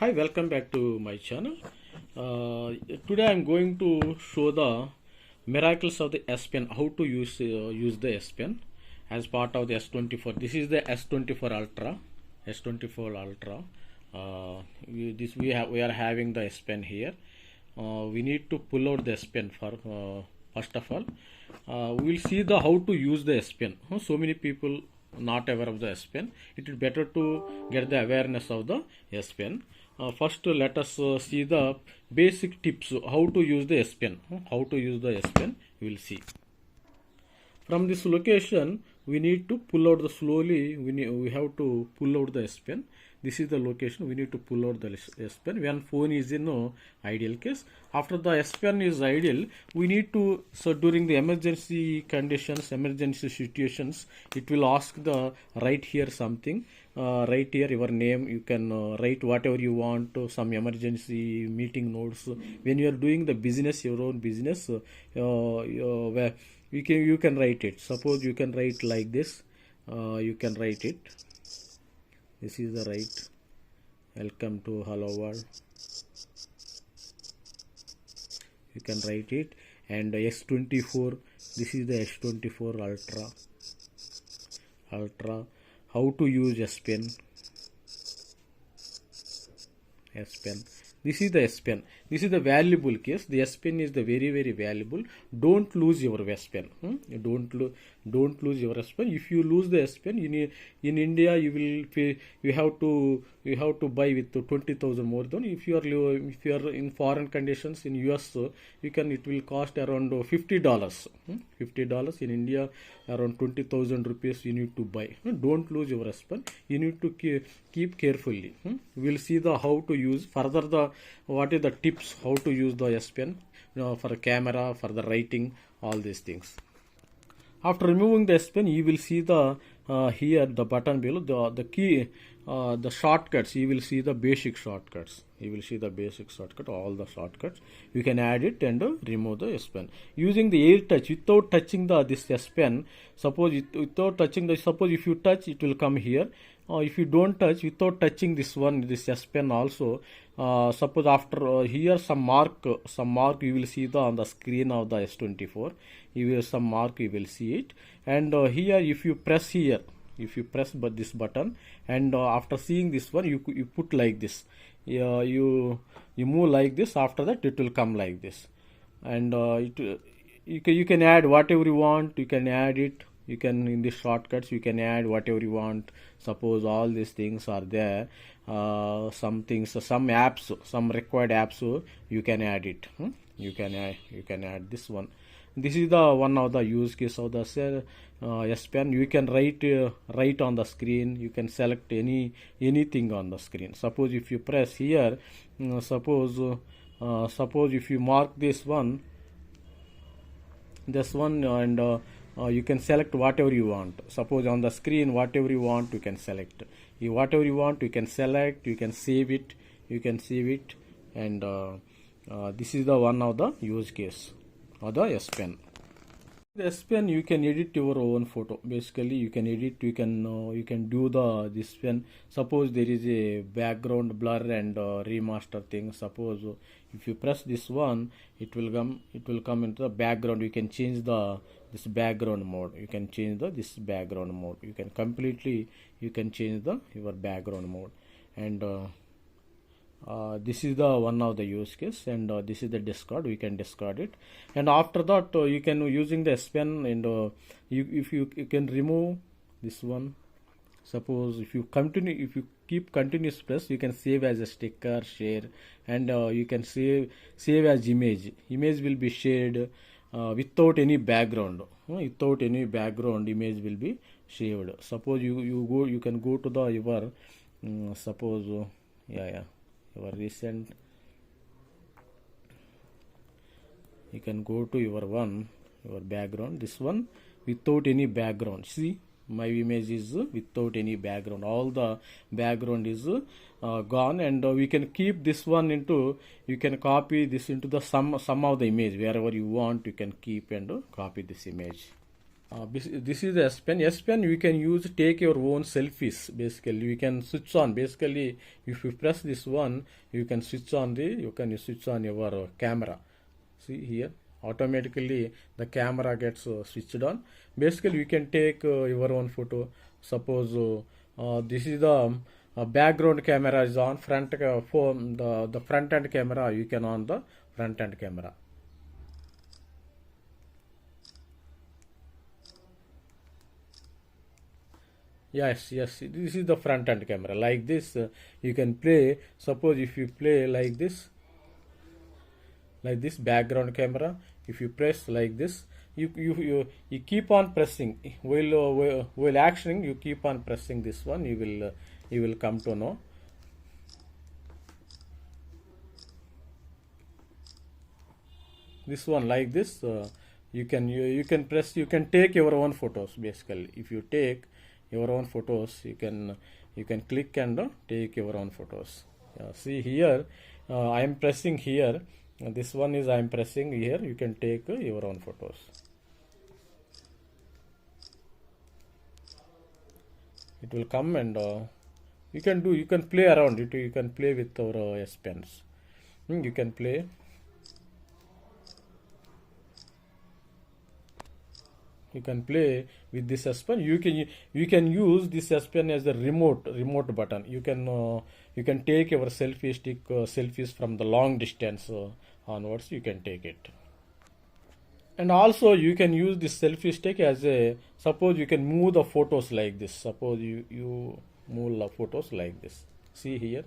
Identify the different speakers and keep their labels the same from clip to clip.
Speaker 1: Hi, welcome back to my channel. Today I'm going to show the miracles of the S Pen, how to use the S Pen as part of the S24. This is the S24 Ultra, S24 Ultra. We are having the S Pen here. We need to pull out the S Pen for first of all. We will see the how to use the S Pen. So many people not aware of the S Pen. It is better to get the awareness of the S Pen. First, let us see the basic tips how to use the S Pen. How to use the S Pen, we will see. From this location, we need to pull out the slowly. We have to pull out the S Pen. This is the location. We need to pull out the S Pen when phone is in ideal case. After the S Pen is ideal, we need to, so during the emergency conditions, emergency situations, it will ask the write here something. Write here your name. You can write whatever you want. Some emergency meeting notes. When you are doing the business, your own business, where you can write it. Suppose you can write like this. You can write it. This is the right. Welcome to hello world. You can write it. And S24. This is the S24 Ultra. How to use S Pen. S Pen. This is the S Pen. This is the valuable case. The S Pen is the very valuable. Don't lose your S Pen. Don't lose your S Pen. If you lose the S Pen, in India you will pay. You have to buy with 20,000 more than if you are in foreign conditions in US. It will cost around $50. $50 in India, around 20,000 rupees you need to buy. Don't lose your S Pen. You need to keep carefully. We'll see the how to use further what is the tips how to use the S Pen for camera, for the writing, all these things. After removing the S Pen, you will see the here the button below the key, the shortcuts. You will see the basic shortcuts. You will see the basic shortcut, all the shortcuts. You can add it and remove the S Pen using the air touch without touching this S Pen. Suppose if you touch, it will come here. If you don't touch, without touching this S Pen also, suppose after here some mark you will see on the screen of the S24. You will some mark, you will see it. And here if you press this button, and after seeing this one, you put like this. You move like this. After that, it will come like this. And you can add whatever you want. You can add it. You can, in the shortcuts, you can add whatever you want. Suppose all these things are there. Some things, some apps, some required apps, you can add it. You can add this one. This is the one of the use case of the S Pen. You can write on the screen. You can select anything on the screen. Suppose if you press here, suppose if you mark this one, and you can select whatever you want. Suppose on the screen, whatever you want, you can select. Whatever you want, you can select. You can save it. And this is the one of the use case of the S Pen. The S Pen, you can edit your own photo. Basically, you can edit. You can do this pen. Suppose there is a background blur and remaster thing. Suppose if you press this one, it will come into the background. You can change this background mode. You can change this background mode. You can change your background mode. And this is the one of the use case, and this is the discard. We can discard it. And after that, you can using the S Pen, and you can remove this one. Suppose if you keep continuous press, you can save as a sticker, share, and you can save as image. Image will be shared without any background. Without any background, image will be saved. Suppose you can go to your suppose your recent. You can go to your background. This one without any background. See, my image is without any background. All the background is gone, and we can keep this one into. You can copy this into the some of the image wherever you want. You can keep and copy this image. This is the S Pen. S Pen you can use take your own selfies. Basically, you can switch on. Basically, if you press this one, you can switch on your camera. See here, automatically the camera gets switched on. Basically, you can take your own photo. Suppose this is the background camera is on front for the front end camera. You can on the front end camera. Yes, yes. This is the front end camera. Like this, you can play. Suppose if you play like this background camera. If you press like this, you keep on pressing. While actioning, you keep on pressing this one. You will come to know. This one like this. You can press. You can take your own photos. Basically, if you take your own photos, you can click and take your own photos. See here, I am pressing here. This one is I am pressing here. You can take your own photos. It will come and you can play around it. You can play with our S Pens. You can play. You can play with this S Pen. You can use this S Pen as a remote button. You can take your selfie stick selfies from the long distance onwards. You can take it. And also you can use this selfie stick as a, suppose you can move the photos like this. Suppose you move the photos like this. See here,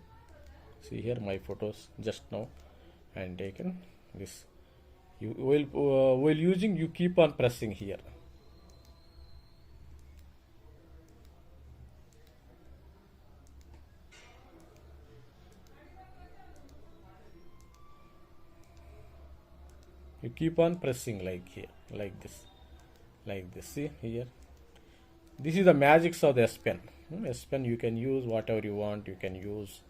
Speaker 1: my photos just now and taken this. You while using, you keep on pressing here. You keep on pressing like here, like this. See here. This is the magics of the S Pen. S Pen you can use whatever you want. You can use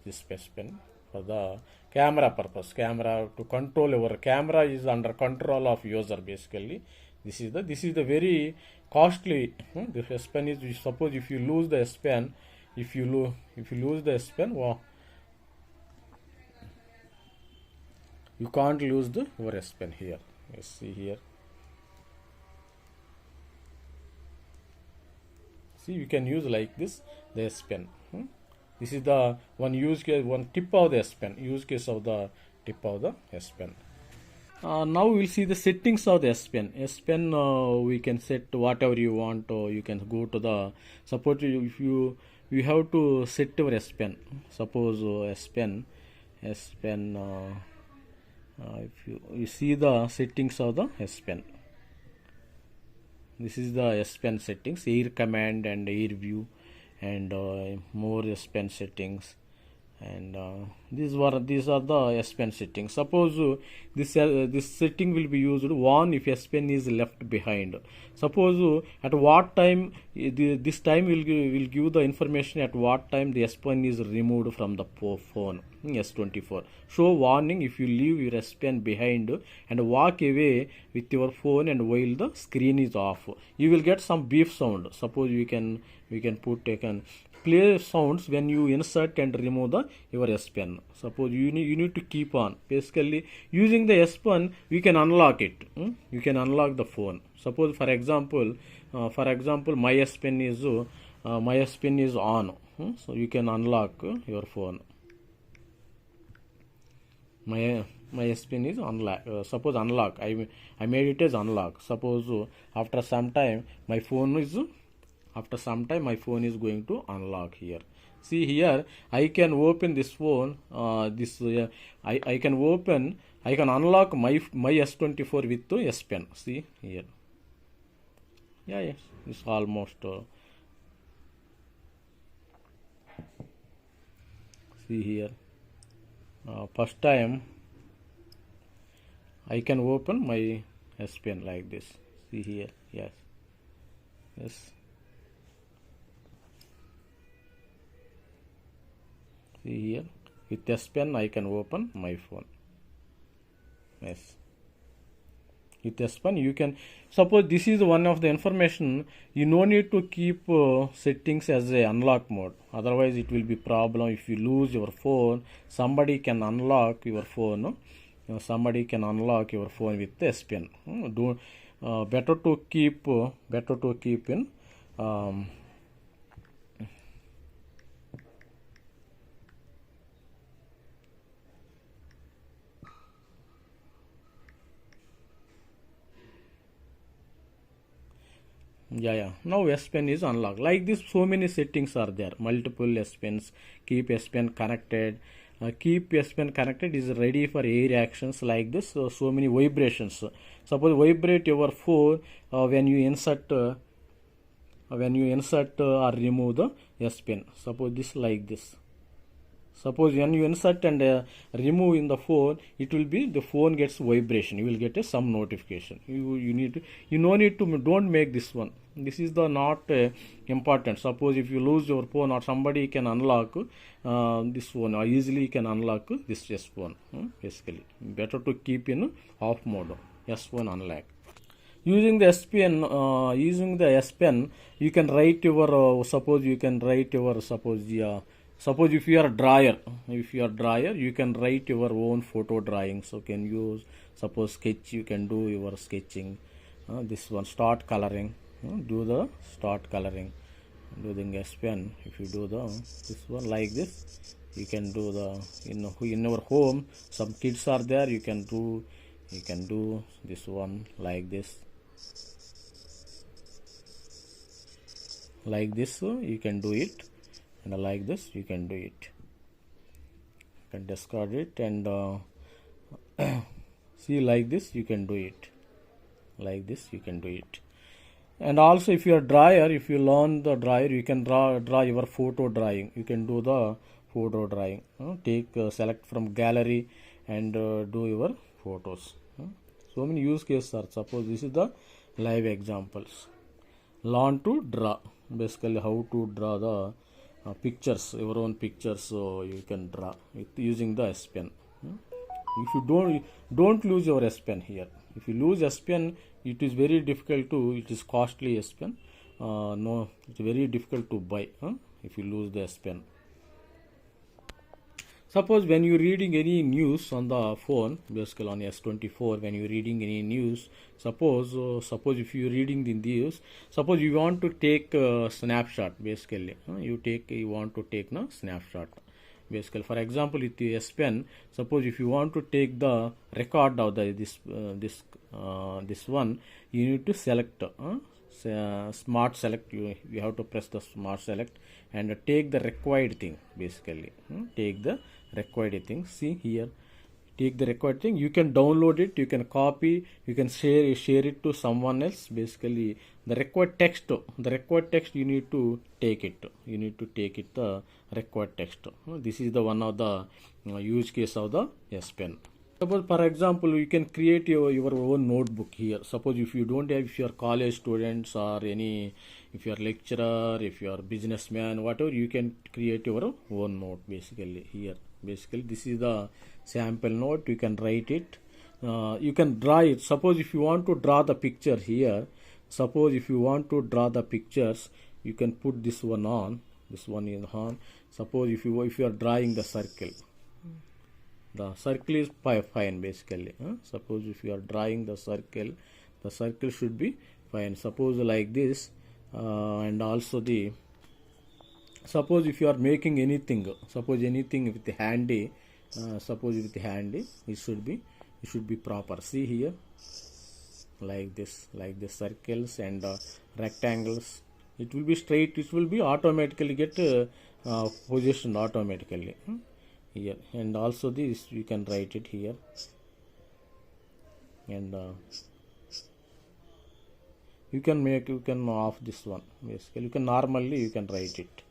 Speaker 1: this S Pen for the camera purpose. Camera to control your camera is under control of user basically. This is the very costly. The S Pen is, suppose if you lose the S Pen, if you lose the S Pen, wow, you can't lose your S Pen here. You see here. See, you can use like this the S Pen. This is the one use case, one tip of the S Pen. Use case of the tip of the S Pen. Now we'll see the settings of the S Pen. S Pen we can set whatever you want. You can go to the, suppose if you have to set your S Pen. Suppose S Pen. If you see the settings of the S Pen. This is the S Pen settings, air command and air view, and more S Pen settings, and these are the S Pen settings. Suppose this setting will be used one if S Pen is left behind. Suppose at what time this time will give the information at what time the S Pen is removed from the phone. S24. Show warning if you leave your S Pen behind and walk away with your phone and while the screen is off. You will get some beep sound. Suppose we can play sounds when you insert and remove your S Pen. Suppose you need to keep on. Basically, using the S Pen, we can unlock it. You can unlock the phone. Suppose for example, my S Pen is on. So you can unlock your phone. My S Pen is unlock. Suppose unlock. I made it as unlock. Suppose after some time my phone is going to unlock here. See here, I can open this phone. I can unlock my S24 with the S Pen. See here. Yeah, yes, it's almost. See here. First time I can open my S Pen like this. See here. Yes. See here. With S Pen I can open my phone. Yes. with S Pen you can, suppose this is one of the information, you no need to keep settings as a unlock mode, otherwise it will be problem. If you lose your phone, somebody can unlock your phone, no? Somebody can unlock your phone with the S Pen. Do better to keep in yeah. Now S Pen is unlocked. Like this, so many settings are there. Multiple S Pens. Keep S Pen connected. Keep S Pen connected is ready for air actions like this. So many vibrations. Suppose vibrate your phone when you insert or remove the S Pen. Suppose this like this. Suppose when you insert and remove in the phone, it will be the phone gets vibration. You will get some notification. You need to, you no need to, don't make this one. This is the not important. Suppose if you lose your phone or somebody can unlock this phone, or easily can unlock this S phone. Basically, better to keep in off mode. S phone unlock. Using the S Pen, you can write your suppose you can write your suppose if you are drawer, you can write your own photo drawing. So can use, suppose sketch, you can do your sketching. This one start coloring, do the start coloring. Using S Pen, if you do this one like this, you can do the in our home. Some kids are there. You can do this one like this. Like this, you can do it. And like this you can do it. You can discard it and see, like this you can do it. Like this you can do it. And also if you are drawer, if you learn the drawer, you can draw your photo drawing. You can do the photo drawing. Take select from gallery and do your photos. So many use cases are. Suppose this is the live examples. Learn to draw. Basically how to draw the pictures, your own pictures, so you can draw with using the S Pen. If you don't lose your S Pen here. If you lose S Pen, it is very difficult to, it is costly S Pen. No, it's very difficult to buy if you lose the S Pen. Suppose when you're reading any news on the phone, basically on S24, when you're reading any news, suppose if you're reading the news, suppose you want to take a snapshot, basically, you want to take a snapshot. Basically, for example, with the S Pen, suppose if you want to take the record of this one, you need to select smart select. You have to press the smart select and take the required thing. Basically, take the required thing. See here, take the required thing. You can download it, you can copy, you can share it to someone else. Basically, the required text you need to take it. You need to take it the required text. This is the one of the use case of the S Pen. Suppose, for example, you can create your own notebook here. Suppose if you don't have, if you are college students or if you are lecturer, if you are businessman, whatever, you can create your own note basically here. Basically, this is the sample note. You can write it. You can draw it. Suppose if you want to draw the picture here, suppose if you want to draw the pictures, you can put this one on. This one is on. Suppose if you are drawing the circle. The circle is fine basically. Suppose if you are drawing the circle should be fine. Suppose like this, and also suppose if you are making anything, suppose anything with the handy, it should be proper. See here, like this circles and rectangles. It will be straight. It will be automatically get positioned automatically. Here, and also this you can write it here, and you can off this one. Basically, you can normally write it.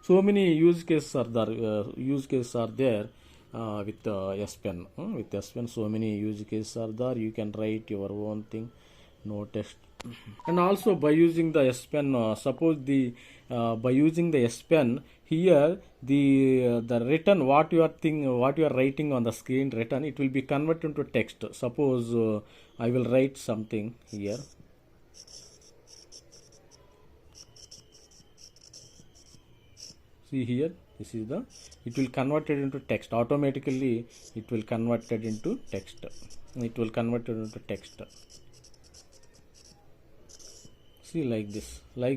Speaker 1: So many use cases are there with S Pen. With S Pen, so many use cases are there. You can write your own thing. No text. And also by using the S Pen, suppose the by using the S Pen here, the written what you are what you are writing on the screen written, it will be converted into text. Suppose I will write something here. See here, this is the, it will convert it into text automatically. It will convert it into text. It will convert it into text. See, like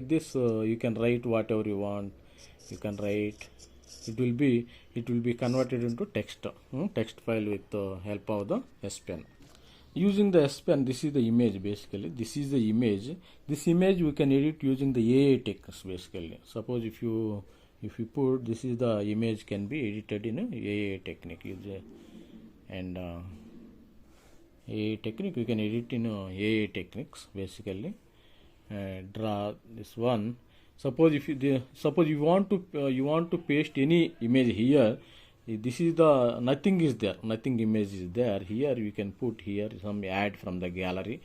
Speaker 1: this you can write whatever you want. You can write, it will be converted into text, text file with the help of the S Pen. Using the S Pen, this is the image basically. This is the image. This image we can edit using the AI techniques basically. Suppose if you put, this is the image can be edited in a AI technique. And AI technique we can edit in AI techniques basically. Draw this one. Suppose if you want to paste any image here, this is the, nothing is there, nothing image is there. Here you can put here some add from the gallery.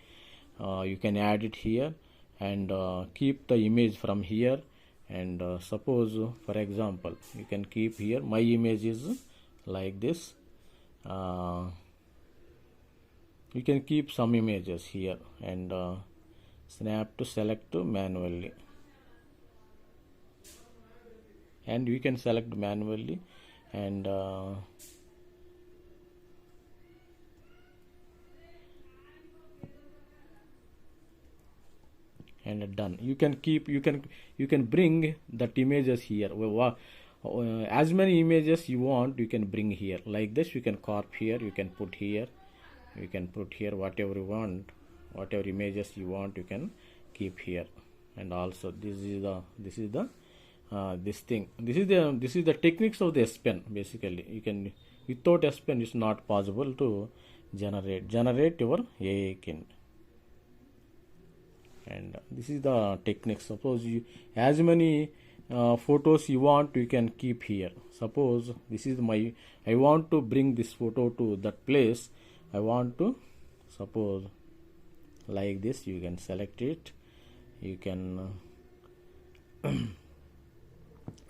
Speaker 1: You can add it here and keep the image from here. And suppose for example you can keep here, my image is like this. You can keep some images here and snap to select to manually, and we can select manually and done. You can keep, you can bring that images here. As many images you want, you can bring here like this. You can copy here, you can put here, you can put here whatever you want, whatever images you want, you can keep here. And also this is the this is the techniques of the S Pen basically. You can, without S Pen it's not possible to generate your AI kind. And this is the techniques. Suppose you, as many photos you want, you can keep here. Suppose this is my, I want to bring this photo to that place. I want to, suppose like this, you can select it, you can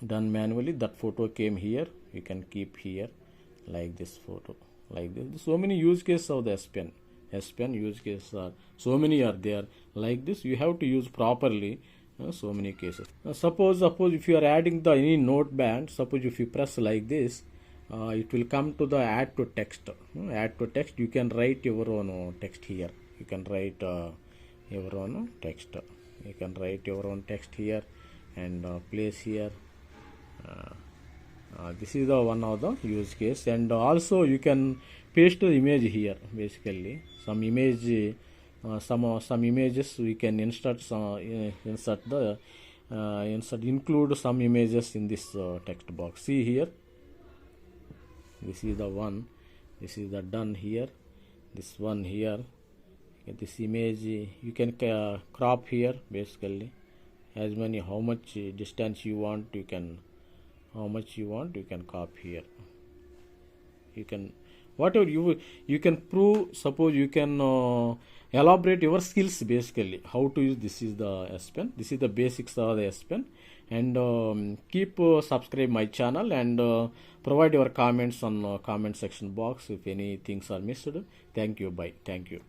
Speaker 1: done manually, that photo came here, you can keep here like this photo, like this. So many use cases of the S Pen. S Pen use cases are so many are there. Like this you have to use properly. So many cases. Suppose if you are adding the any note band, suppose if you press like this, it will come to the add to text. Add to text, you can write your own text here. You can write your own text. You can write your own text here and place here. This is the one of the use case. And also you can paste the image here basically. Some image, some images we can insert include some images in this text box. See here, this is the one, this is the done here, this one here. This image you can crop here basically, as many, how much distance you want, you can, how much you want, you can copy here. You can, whatever you can prove. Suppose you can elaborate your skills basically, how to use. This is the S Pen. This is the basics of the S Pen. And keep subscribe my channel and provide your comments on comment section box if any things are missed. Thank you. Bye. Thank you.